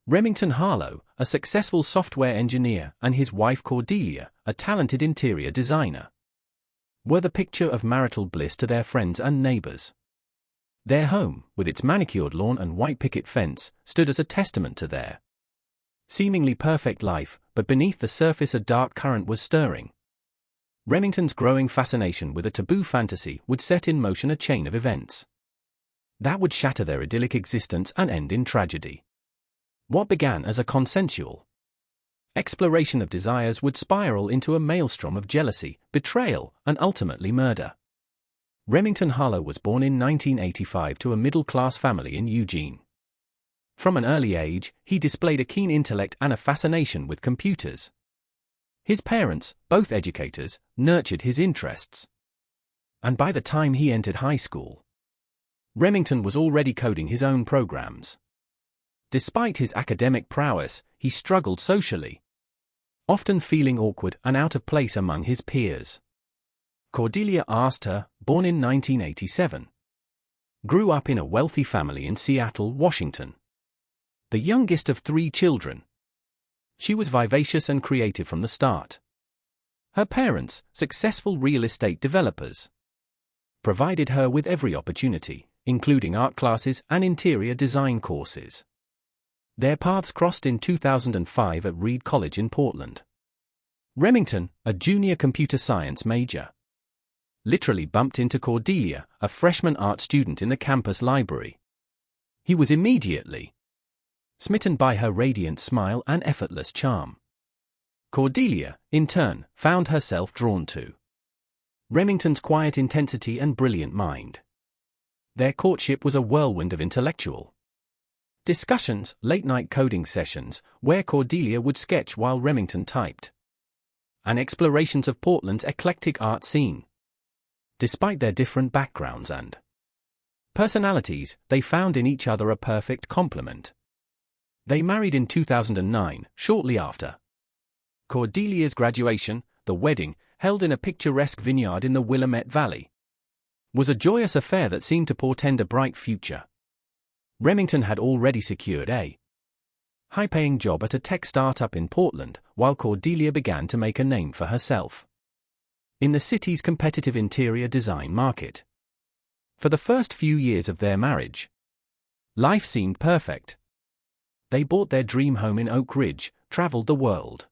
Remington Harlow, a successful software engineer, and his wife Cordelia, a talented interior designer, were the picture of marital bliss to their friends and neighbors. Their home, with its manicured lawn and white picket fence, stood as a testament to their seemingly perfect life, but beneath the surface a dark current was stirring. Remington's growing fascination with a taboo fantasy would set in motion a chain of events that would shatter their idyllic existence and end in tragedy. What began as a consensual exploration of desires would spiral into a maelstrom of jealousy, betrayal, and ultimately murder. Remington Harlow was born in 1985 to a middle-class family in Eugene. From an early age, he displayed a keen intellect and a fascination with computers. His parents, both educators, nurtured his interests. And by the time he entered high school, Remington was already coding his own programs. Despite his academic prowess, he struggled socially, often feeling awkward and out of place among his peers. Cordelia Astor, born in 1987, grew up in a wealthy family in Seattle, Washington. The youngest of 3 children, she was vivacious and creative from the start. Her parents, successful real estate developers, provided her with every opportunity, including art classes and interior design courses. Their paths crossed in 2005 at Reed College in Portland. Remington, a junior computer science major, literally bumped into Cordelia, a freshman art student in the campus library. He was immediately smitten by her radiant smile and effortless charm. Cordelia, in turn, found herself drawn to Remington's quiet intensity and brilliant mind. Their courtship was a whirlwind of intellectual discussions, late-night coding sessions, where Cordelia would sketch while Remington typed, and explorations of Portland's eclectic art scene. Despite their different backgrounds and personalities, they found in each other a perfect complement. They married in 2009, shortly after Cordelia's graduation. The wedding, held in a picturesque vineyard in the Willamette Valley, was a joyous affair that seemed to portend a bright future. Remington had already secured a high-paying job at a tech startup in Portland, while Cordelia began to make a name for herself in the city's competitive interior design market. For the first few years of their marriage, life seemed perfect. They bought their dream home in Oak Ridge, traveled the world,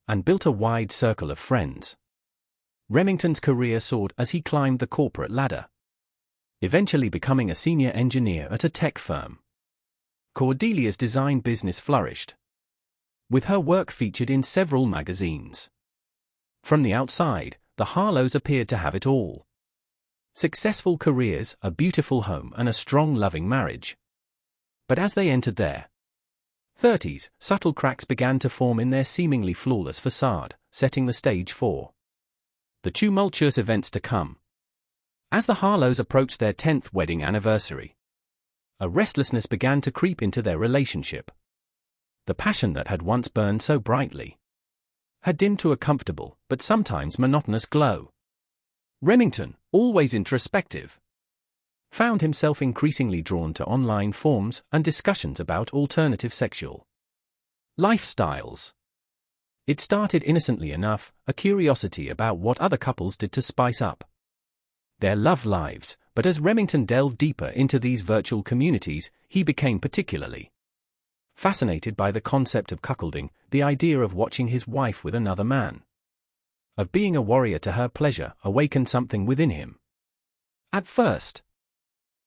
and built a wide circle of friends. Remington's career soared as he climbed the corporate ladder, eventually becoming a senior engineer at a tech firm. Cordelia's design business flourished, with her work featured in several magazines. From the outside, the Harlows appeared to have it all: successful careers, a beautiful home, and a strong, loving marriage. But as they entered their 30s, subtle cracks began to form in their seemingly flawless facade, setting the stage for the tumultuous events to come. As the Harlows approached their 10th wedding anniversary, a restlessness began to creep into their relationship. The passion that had once burned so brightly had dimmed to a comfortable, but sometimes monotonous glow. Remington, always introspective, found himself increasingly drawn to online forums and discussions about alternative sexual lifestyles. It started innocently enough, a curiosity about what other couples did to spice up their love lives, but as Remington delved deeper into these virtual communities, he became particularly fascinated by the concept of cuckolding, the idea of watching his wife with another man, of being a warrior to her pleasure, awakened something within him. At first,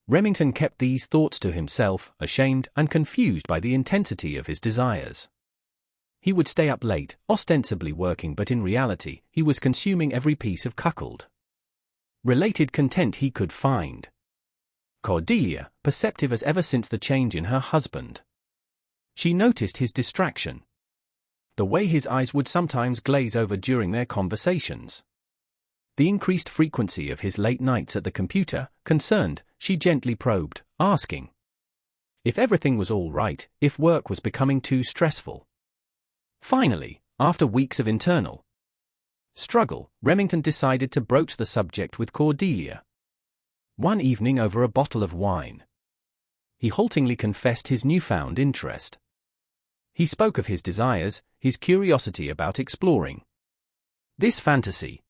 Remington kept these thoughts to himself, ashamed and confused by the intensity of his desires. He would stay up late, ostensibly working, but in reality, he was consuming every piece of cuckold-related content he could find. Cordelia, perceptive as ever since the change in her husband, she noticed his distraction, the way his eyes would sometimes glaze over during their conversations, the increased frequency of his late nights at the computer. Concerned, she gently probed, asking if everything was all right, if work was becoming too stressful. Finally, after weeks of internal struggle, Remington decided to broach the subject with Cordelia. One evening over a bottle of wine, he haltingly confessed his newfound interest. He spoke of his desires, his curiosity about exploring this fantasy,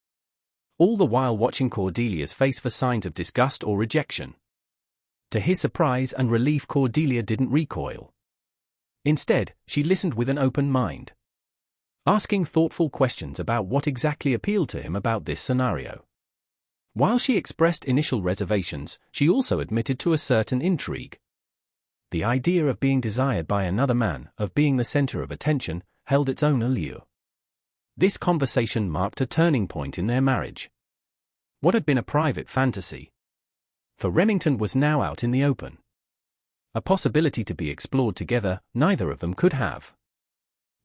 all the while watching Cordelia's face for signs of disgust or rejection. To his surprise and relief, Cordelia didn't recoil. Instead, she listened with an open mind, asking thoughtful questions about what exactly appealed to him about this scenario. While she expressed initial reservations, she also admitted to a certain intrigue. The idea of being desired by another man, of being the center of attention, held its own allure. This conversation marked a turning point in their marriage. What had been a private fantasy for Remington was now out in the open. A possibility to be explored together, neither of them could have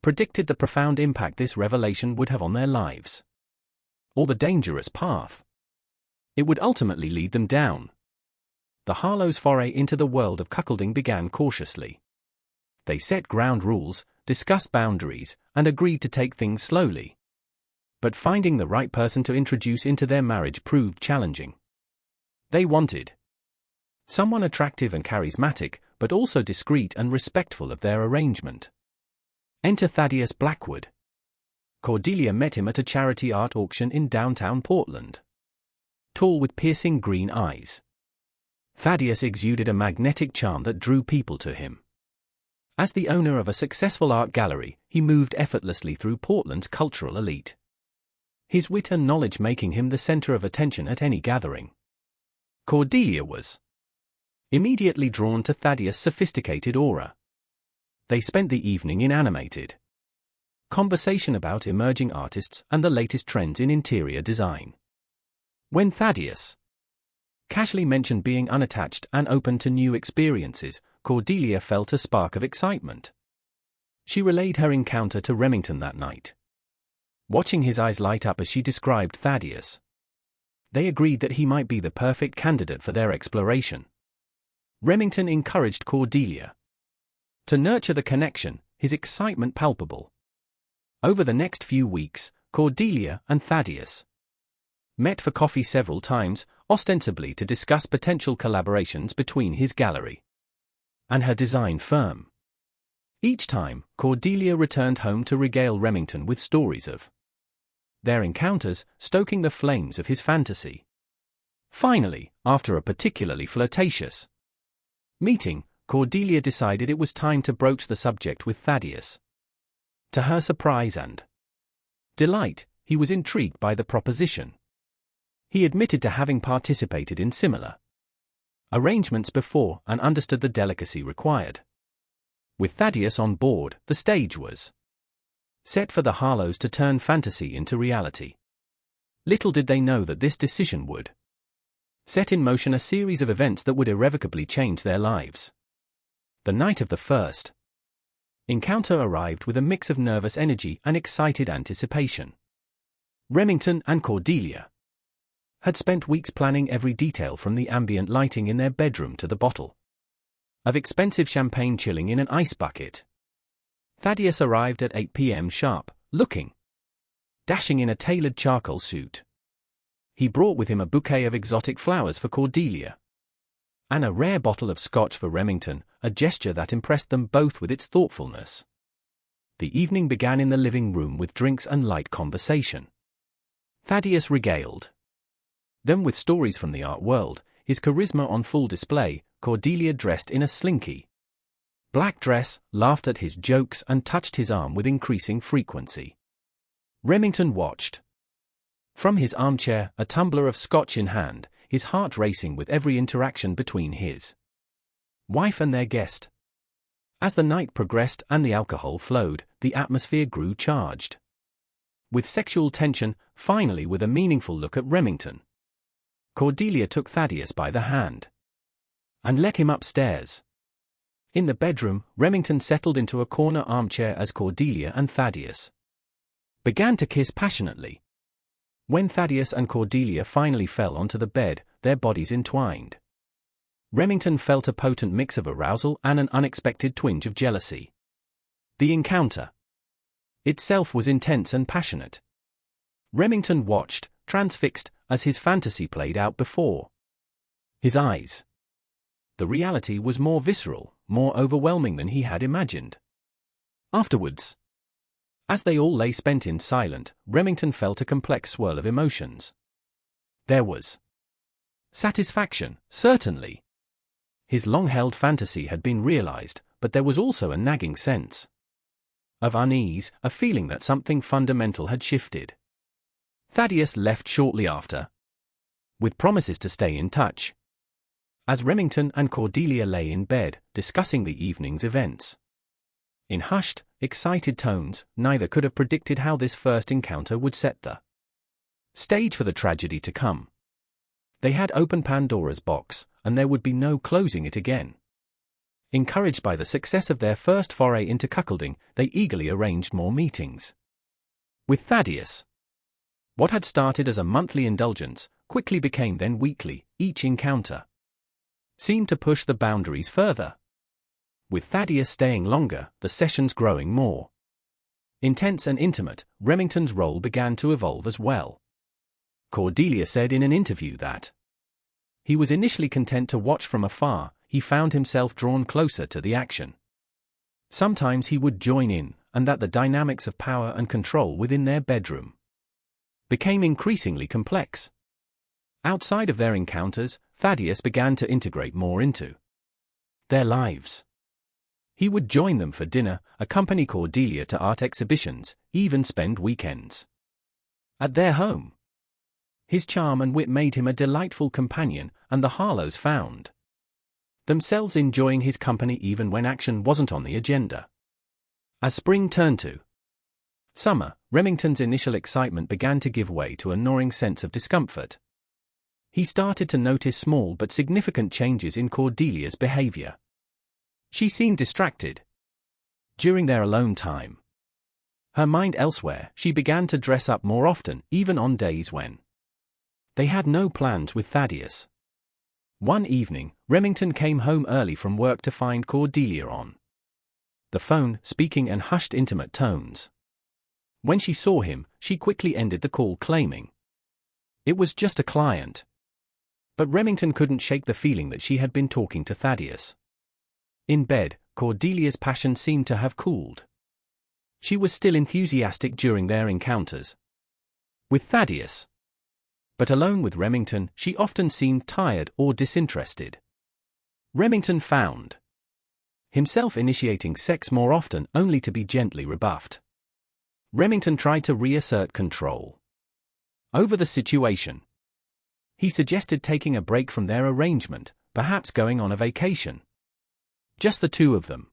predicted the profound impact this revelation would have on their lives, or the dangerous path it would ultimately lead them down. The Harlows' foray into the world of cuckolding began cautiously. They set ground rules, discussed boundaries, and agreed to take things slowly. But finding the right person to introduce into their marriage proved challenging. They wanted someone attractive and charismatic, but also discreet and respectful of their arrangement. Enter Thaddeus Blackwood. Cordelia met him at a charity art auction in downtown Portland. Tall with piercing green eyes, Thaddeus exuded a magnetic charm that drew people to him. As the owner of a successful art gallery, he moved effortlessly through Portland's cultural elite, his wit and knowledge making him the center of attention at any gathering. Cordelia was immediately drawn to Thaddeus' sophisticated aura. They spent the evening in animated conversation about emerging artists and the latest trends in interior design. When Thaddeus casually mentioned being unattached and open to new experiences, Cordelia felt a spark of excitement. She relayed her encounter to Remington that night, watching his eyes light up as she described Thaddeus. They agreed that he might be the perfect candidate for their exploration. Remington encouraged Cordelia to nurture the connection, his excitement palpable. Over the next few weeks, Cordelia and Thaddeus met for coffee several times, ostensibly to discuss potential collaborations between his gallery and her design firm. Each time, Cordelia returned home to regale Remington with stories of their encounters, stoking the flames of his fantasy. Finally, after a particularly flirtatious meeting, Cordelia decided it was time to broach the subject with Thaddeus. To her surprise and delight, he was intrigued by the proposition. He admitted to having participated in similar arrangements before and understood the delicacy required. With Thaddeus on board, the stage was set for the Harlows to turn fantasy into reality. Little did they know that this decision would set in motion a series of events that would irrevocably change their lives. The night of the first encounter arrived with a mix of nervous energy and excited anticipation. Remington and Cordelia had spent weeks planning every detail, from the ambient lighting in their bedroom to the bottle of expensive champagne chilling in an ice bucket. Thaddeus arrived at 8 p.m. sharp, looking dashing in a tailored charcoal suit. He brought with him a bouquet of exotic flowers for Cordelia and a rare bottle of scotch for Remington, a gesture that impressed them both with its thoughtfulness. The evening began in the living room with drinks and light conversation. Thaddeus regaled them with stories from the art world, his charisma on full display. Cordelia, dressed in a slinky black dress, laughed at his jokes and touched his arm with increasing frequency. Remington watched from his armchair, a tumbler of scotch in hand, his heart racing with every interaction between his wife and their guest. As the night progressed and the alcohol flowed, the atmosphere grew charged with sexual tension. Finally, with a meaningful look at Remington, Cordelia took Thaddeus by the hand and led him upstairs. In the bedroom, Remington settled into a corner armchair as Cordelia and Thaddeus began to kiss passionately. When Thaddeus and Cordelia finally fell onto the bed, their bodies entwined, Remington felt a potent mix of arousal and an unexpected twinge of jealousy. The encounter itself was intense and passionate. Remington watched, transfixed, as his fantasy played out before his eyes. The reality was more visceral, more overwhelming than he had imagined. Afterwards, as they all lay spent in silence, Remington felt a complex swirl of emotions. There was satisfaction, certainly. His long-held fantasy had been realized, but there was also a nagging sense of unease, a feeling that something fundamental had shifted. Thaddeus left shortly after, with promises to stay in touch. As Remington and Cordelia lay in bed, discussing the evening's events, in hushed, excited tones, neither could have predicted how this first encounter would set the stage for the tragedy to come. They had opened Pandora's box, and there would be no closing it again. Encouraged by the success of their first foray into cuckolding, they eagerly arranged more meetings. With Thaddeus, what had started as a monthly indulgence quickly became then weekly. Each encounter seemed to push the boundaries further. With Thaddeus staying longer, the sessions growing more intense and intimate, Remington's role began to evolve as well. Cordelia said in an interview that he was initially content to watch from afar. He found himself drawn closer to the action. Sometimes he would join in, and that the dynamics of power and control within their bedroom became increasingly complex. Outside of their encounters, Thaddeus began to integrate more into their lives. He would join them for dinner, accompany Cordelia to art exhibitions, even spend weekends at their home. His charm and wit made him a delightful companion, and the Harlows found themselves enjoying his company even when action wasn't on the agenda. As spring turned to summer, Remington's initial excitement began to give way to a gnawing sense of discomfort. He started to notice small but significant changes in Cordelia's behavior. She seemed distracted during their alone time. Her mind elsewhere, she began to dress up more often, even on days when they had no plans with Thaddeus. One evening, Remington came home early from work to find Cordelia on the phone, speaking in hushed, intimate tones. When she saw him, she quickly ended the call, claiming it was just a client. But Remington couldn't shake the feeling that she had been talking to Thaddeus. In bed, Cordelia's passion seemed to have cooled. She was still enthusiastic during their encounters with Thaddeus, but alone with Remington, she often seemed tired or disinterested. Remington found himself initiating sex more often, only to be gently rebuffed. Remington tried to reassert control over the situation. He suggested taking a break from their arrangement, perhaps going on a vacation. Just the two of them.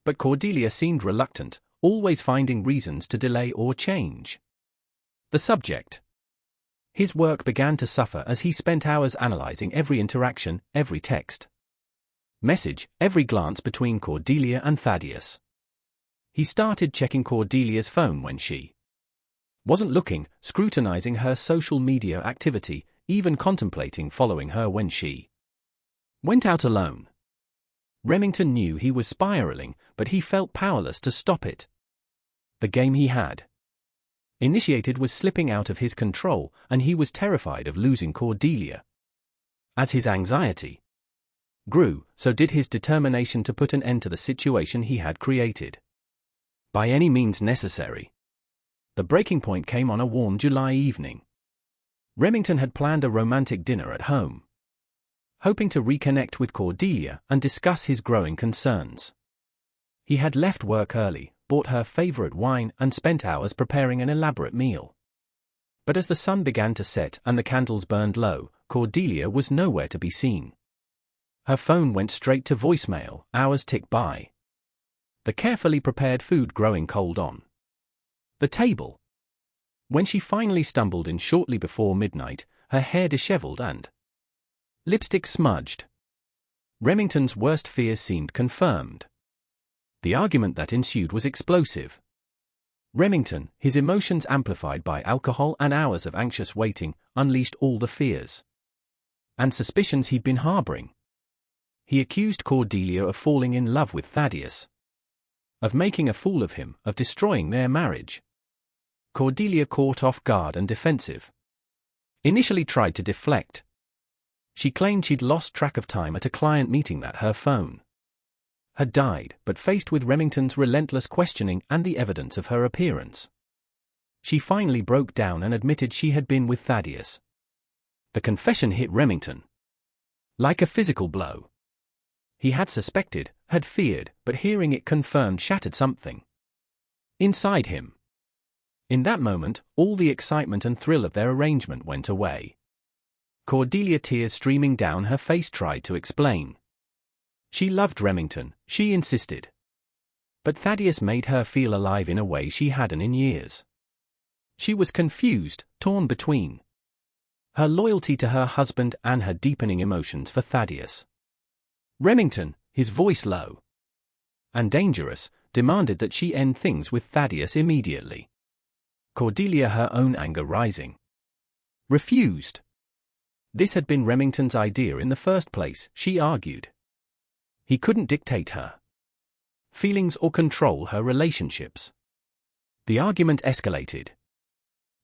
But Cordelia seemed reluctant, always finding reasons to delay or change the subject. His work began to suffer as he spent hours analyzing every interaction, every text message, every glance between Cordelia and Thaddeus. He started checking Cordelia's phone when she wasn't looking, scrutinizing her social media activity, even contemplating following her when she went out alone. Remington knew he was spiraling, but he felt powerless to stop it. The game he had initiated was slipping out of his control, and he was terrified of losing Cordelia. As his anxiety grew, so did his determination to put an end to the situation he had created. By any means necessary. The breaking point came on a warm July evening. Remington had planned a romantic dinner at home, hoping to reconnect with Cordelia and discuss his growing concerns. He had left work early, bought her favorite wine, and spent hours preparing an elaborate meal. But as the sun began to set and the candles burned low, Cordelia was nowhere to be seen. Her phone went straight to voicemail, hours ticked by. The carefully prepared food growing cold on the table. When she finally stumbled in shortly before midnight, her hair disheveled and lipstick smudged, Remington's worst fears seemed confirmed. The argument that ensued was explosive. Remington, his emotions amplified by alcohol and hours of anxious waiting, unleashed all the fears and suspicions he'd been harboring. He accused Cordelia of falling in love with Thaddeus, of making a fool of him, of destroying their marriage. Cordelia, caught off guard and defensive, initially tried to deflect. She claimed she'd lost track of time at a client meeting, that her phone had died, but faced with Remington's relentless questioning and the evidence of her appearance, she finally broke down and admitted she had been with Thaddeus. The confession hit Remington like a physical blow. He had suspected, had feared, but hearing it confirmed shattered something inside him. In that moment, all the excitement and thrill of their arrangement went away. Cordelia, tears streaming down her face, tried to explain. She loved Remington, she insisted. But Thaddeus made her feel alive in a way she hadn't in years. She was confused, torn between her loyalty to her husband and her deepening emotions for Thaddeus. Remington, his voice low and dangerous, demanded that she end things with Thaddeus immediately. Cordelia, her own anger rising, refused. This had been Remington's idea in the first place, she argued. He couldn't dictate her feelings or control her relationships. The argument escalated,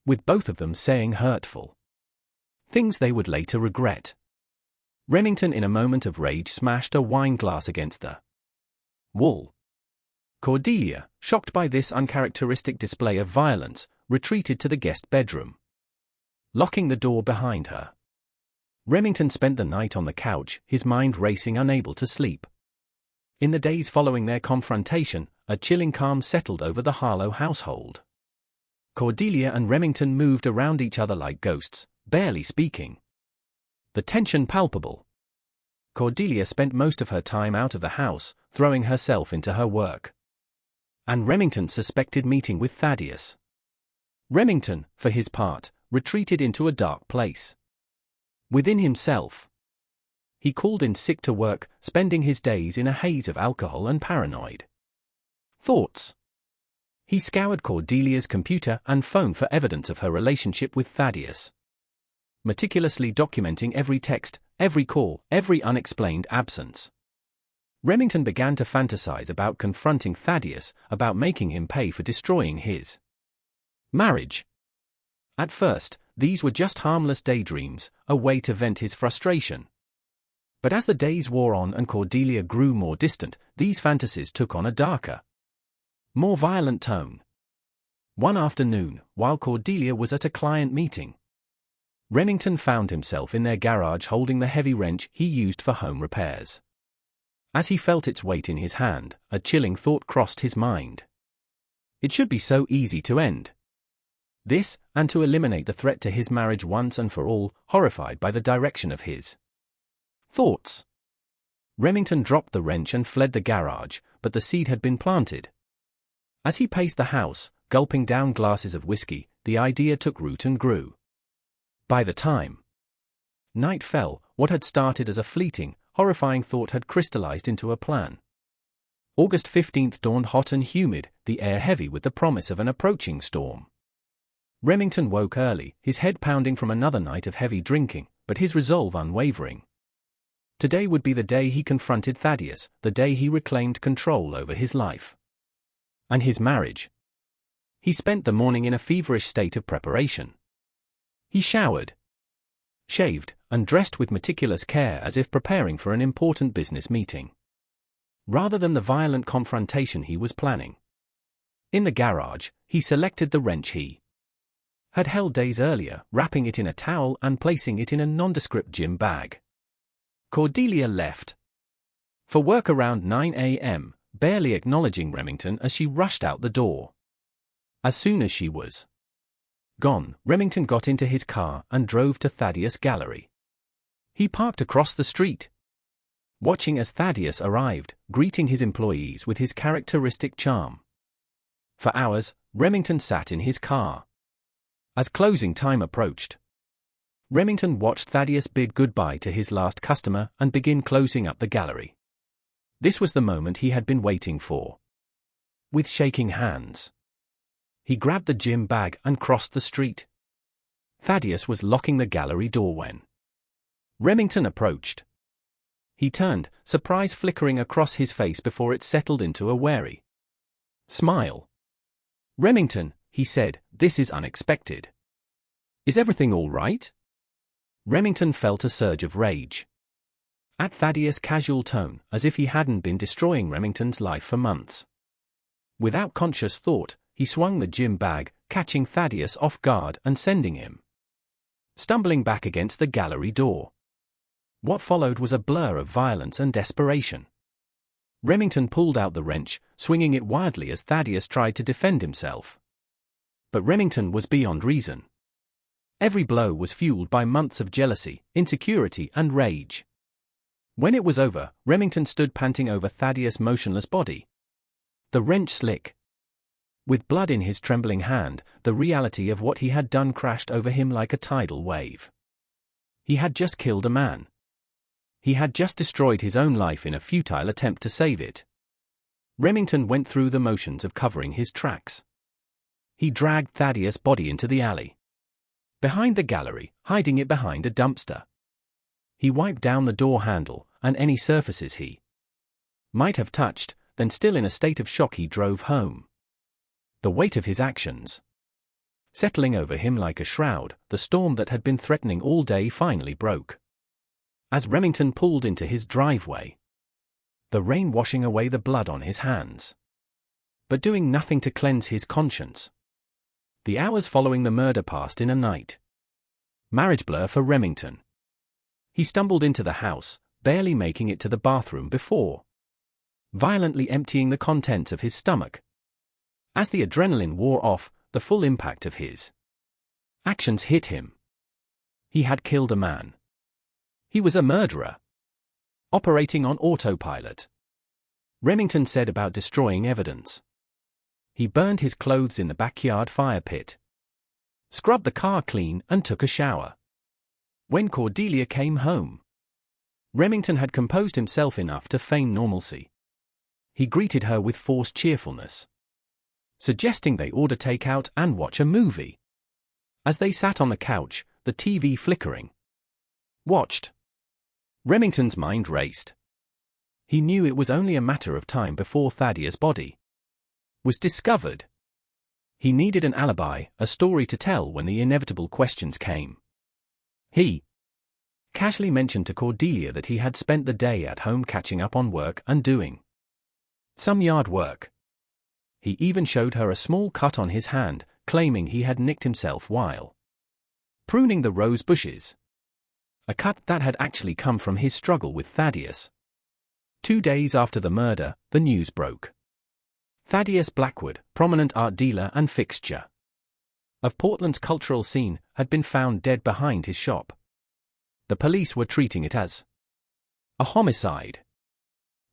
with both of them saying hurtful things they would later regret. Remington, in a moment of rage, smashed a wine glass against the wall. Cordelia, shocked by this uncharacteristic display of violence, retreated to the guest bedroom, locking the door behind her. Remington spent the night on the couch, his mind racing, unable to sleep. In the days following their confrontation, a chilling calm settled over the Harlow household. Cordelia and Remington moved around each other like ghosts, barely speaking, the tension palpable. Cordelia spent most of her time out of the house, throwing herself into her work. And Remington suspected meeting with Thaddeus. Remington, for his part, retreated into a dark place within himself. He called in sick to work, spending his days in a haze of alcohol and paranoid thoughts. He scoured Cordelia's computer and phone for evidence of her relationship with Thaddeus, meticulously documenting every text, every call, every unexplained absence. Remington began to fantasize about confronting Thaddeus, about making him pay for destroying his marriage. At first, these were just harmless daydreams, a way to vent his frustration. But as the days wore on and Cordelia grew more distant, these fantasies took on a darker, more violent tone. One afternoon, while Cordelia was at a client meeting, Remington found himself in their garage holding the heavy wrench he used for home repairs. As he felt its weight in his hand, a chilling thought crossed his mind. It should be so easy to end this, and to eliminate the threat to his marriage once and for all. Horrified by the direction of his thoughts, Remington dropped the wrench and fled the garage, but the seed had been planted. As he paced the house, gulping down glasses of whiskey, the idea took root and grew. By the time night fell, what had started as a fleeting, horrifying thought had crystallized into a plan. August 15th dawned hot and humid, the air heavy with the promise of an approaching storm. Remington woke early, his head pounding from another night of heavy drinking, but his resolve unwavering. Today would be the day he confronted Thaddeus, the day he reclaimed control over his life and his marriage. He spent the morning in a feverish state of preparation. He showered, shaved, and dressed with meticulous care as if preparing for an important business meeting, rather than the violent confrontation he was planning. In the garage, he selected the wrench he had held days earlier, wrapping it in a towel and placing it in a nondescript gym bag. Cordelia left for work around 9 a.m., barely acknowledging Remington as she rushed out the door. As soon as she was gone, Remington got into his car and drove to Thaddeus' gallery. He parked across the street, watching as Thaddeus arrived, greeting his employees with his characteristic charm. For hours, Remington sat in his car. As closing time approached, Remington watched Thaddeus bid goodbye to his last customer and begin closing up the gallery. This was the moment he had been waiting for. With shaking hands, he grabbed the gym bag and crossed the street. Thaddeus was locking the gallery door when Remington approached. He turned, surprise flickering across his face before it settled into a wary smile. "Remington," he said, "this is unexpected. Is everything all right?" Remington felt a surge of rage. at Thaddeus' casual tone, as if he hadn't been destroying Remington's life for months. Without conscious thought, he swung the gym bag, catching Thaddeus off guard and sending him stumbling back against the gallery door. What followed was a blur of violence and desperation. Remington pulled out the wrench, swinging it wildly as Thaddeus tried to defend himself. But Remington was beyond reason. Every blow was fueled by months of jealousy, insecurity, and rage. When it was over, Remington stood panting over Thaddeus' motionless body, the wrench slick. With blood in his trembling hand, the reality of what he had done crashed over him like a tidal wave. He had just killed a man. He had just destroyed his own life in a futile attempt to save it. Remington went through the motions of covering his tracks. He dragged Thaddeus' body into the alley behind the gallery, hiding it behind a dumpster. He wiped down the door handle and any surfaces he might have touched, then still in a state of shock he drove home. The weight of his actions settling over him like a shroud, the storm that had been threatening all day finally broke. As Remington pulled into his driveway, the rain washing away the blood on his hands, but doing nothing to cleanse his conscience. The hours following the murder passed in a night marriage blur for Remington. He stumbled into the house, barely making it to the bathroom before violently emptying the contents of his stomach. As the adrenaline wore off, the full impact of his actions hit him. He had killed a man. He was a murderer, operating on autopilot. Remington said about destroying evidence. He burned his clothes in the backyard fire pit, scrubbed the car clean, and took a shower. When Cordelia came home, Remington had composed himself enough to feign normalcy. He greeted her with forced cheerfulness, suggesting they order takeout and watch a movie. As they sat on the couch, the TV flickering, watched, Remington's mind raced. He knew it was only a matter of time before Thaddeus' body was discovered. He needed an alibi, a story to tell when the inevitable questions came. He casually mentioned to Cordelia that he had spent the day at home catching up on work and doing some yard work. He even showed her a small cut on his hand, claiming he had nicked himself while pruning the rose bushes. A cut that had actually come from his struggle with Thaddeus. 2 days after the murder, the news broke. Thaddeus Blackwood, prominent art dealer and fixture of Portland's cultural scene, had been found dead behind his shop. The police were treating it as a homicide.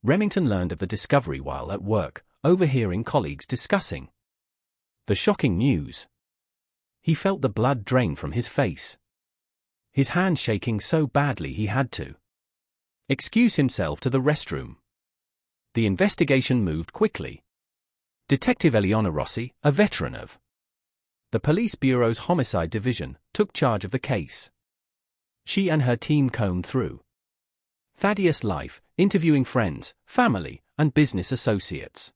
Remington learned of the discovery while at work, overhearing colleagues discussing the shocking news. He felt the blood drain from his face, his hand shaking so badly he had to excuse himself to the restroom. The investigation moved quickly. Detective Eliana Rossi, a veteran of the Police Bureau's Homicide Division, took charge of the case. She and her team combed through Thaddeus' life, interviewing friends, family, and business associates.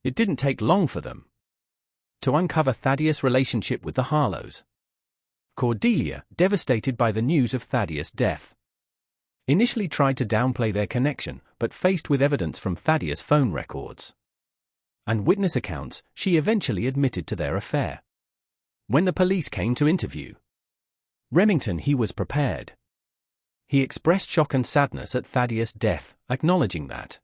It didn't take long for them to uncover Thaddeus' relationship with the Harlows. Cordelia, devastated by the news of Thaddeus' death, initially tried to downplay their connection, but faced with evidence from Thaddeus' phone records and witness accounts, she eventually admitted to their affair. When the police came to interview Remington, he was prepared. He expressed shock and sadness at Thaddeus' death, acknowledging that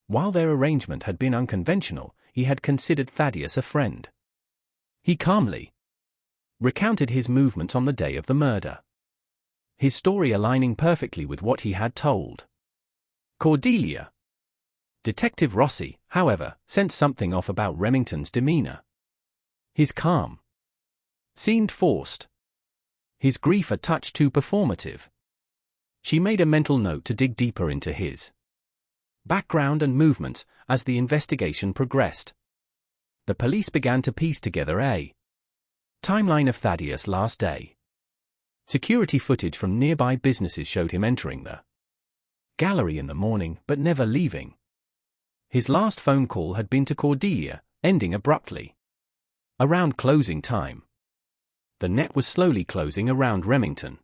while their arrangement had been unconventional, he had considered Thaddeus a friend. He calmly recounted his movements on the day of the murder, his story aligning perfectly with what he had told Cordelia. Detective Rossi, however, sensed something off about Remington's demeanor. His calm seemed forced, his grief a touch too performative. She made a mental note to dig deeper into his background and movements as the investigation progressed. The police began to piece together a timeline of Thaddeus' last day. Security footage from nearby businesses showed him entering the gallery in the morning but never leaving. His last phone call had been to Cordelia, ending abruptly around closing time. The net was slowly closing around Remington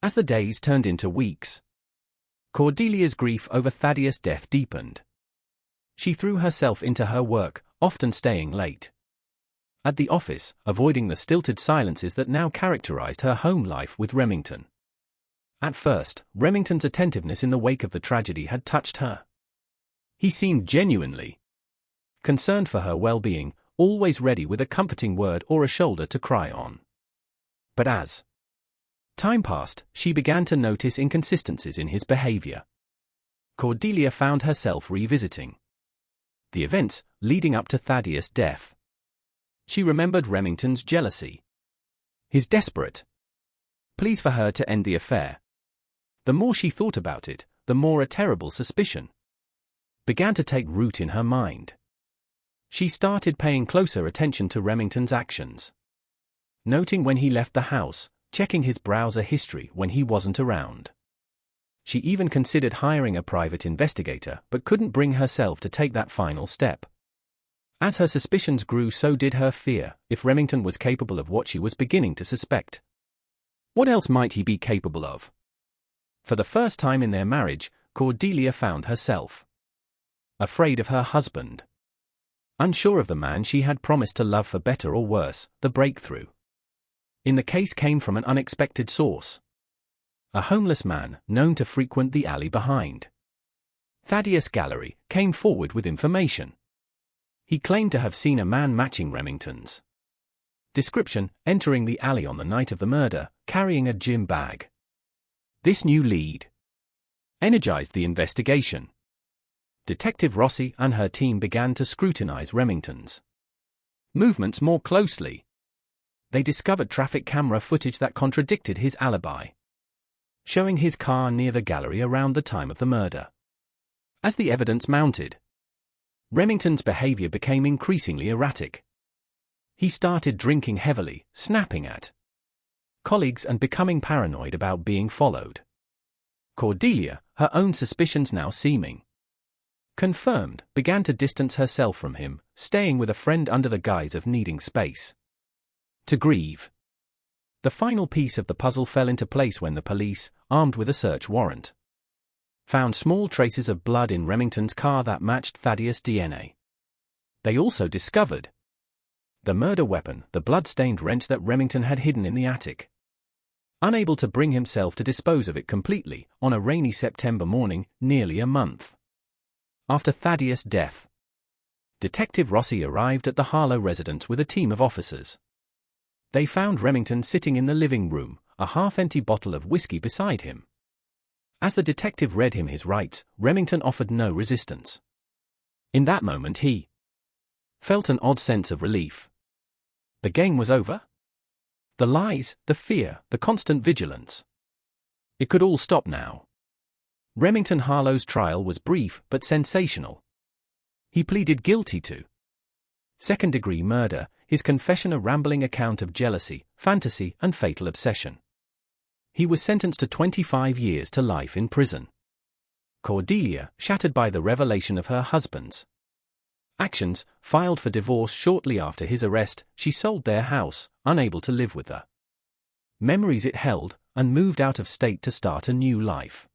as the days turned into weeks. Cordelia's grief over Thaddeus' death deepened. She threw herself into her work, often staying late at the office, avoiding the stilted silences that now characterized her home life with Remington. At first, Remington's attentiveness in the wake of the tragedy had touched her. He seemed genuinely concerned for her well-being, always ready with a comforting word or a shoulder to cry on. But as time passed, she began to notice inconsistencies in his behavior. Cordelia found herself revisiting the events leading up to Thaddeus' death. She remembered Remington's jealousy, his desperate pleas for her to end the affair. The more she thought about it, the more a terrible suspicion began to take root in her mind. She started paying closer attention to Remington's actions, noting when he left the house, checking his browser history when he wasn't around. She even considered hiring a private investigator but couldn't bring herself to take that final step. As her suspicions grew, so did her fear. If Remington was capable of what she was beginning to suspect, what else might he be capable of? For the first time in their marriage, Cordelia found herself afraid of her husband. Unsure of the man she had promised to love, for better or worse, the breakthrough in the case came from an unexpected source. A homeless man, known to frequent the alley behind Thaddeus' gallery, came forward with information. He claimed to have seen a man matching Remington's description entering the alley on the night of the murder, carrying a gym bag. This new lead energized the investigation. Detective Rossi and her team began to scrutinize Remington's movements more closely. They discovered traffic camera footage that contradicted his alibi, showing his car near the gallery around the time of the murder. As the evidence mounted, Remington's behavior became increasingly erratic. He started drinking heavily, snapping at colleagues and becoming paranoid about being followed. Cordelia, her own suspicions now seeming confirmed, began to distance herself from him, staying with a friend under the guise of needing space to grieve. The final piece of the puzzle fell into place when the police, armed with a search warrant, found small traces of blood in Remington's car that matched Thaddeus' DNA. They also discovered the murder weapon, the blood-stained wrench that Remington had hidden in the attic. Unable to bring himself to dispose of it completely, on a rainy September morning, nearly a month after Thaddeus' death, Detective Rossi arrived at the Harlow residence with a team of officers. They found Remington sitting in the living room, a half-empty bottle of whiskey beside him. As the detective read him his rights, Remington offered no resistance. In that moment he felt an odd sense of relief. The game was over? The lies, the fear, the constant vigilance. It could all stop now. Remington Harlow's trial was brief but sensational. He pleaded guilty to second-degree murder, his confession a rambling account of jealousy, fantasy, and fatal obsession. He was sentenced to 25 years to life in prison. Cordelia, shattered by the revelation of her husband's actions, filed for divorce shortly after his arrest. She sold their house, unable to live with the memories it held, and moved out of state to start a new life.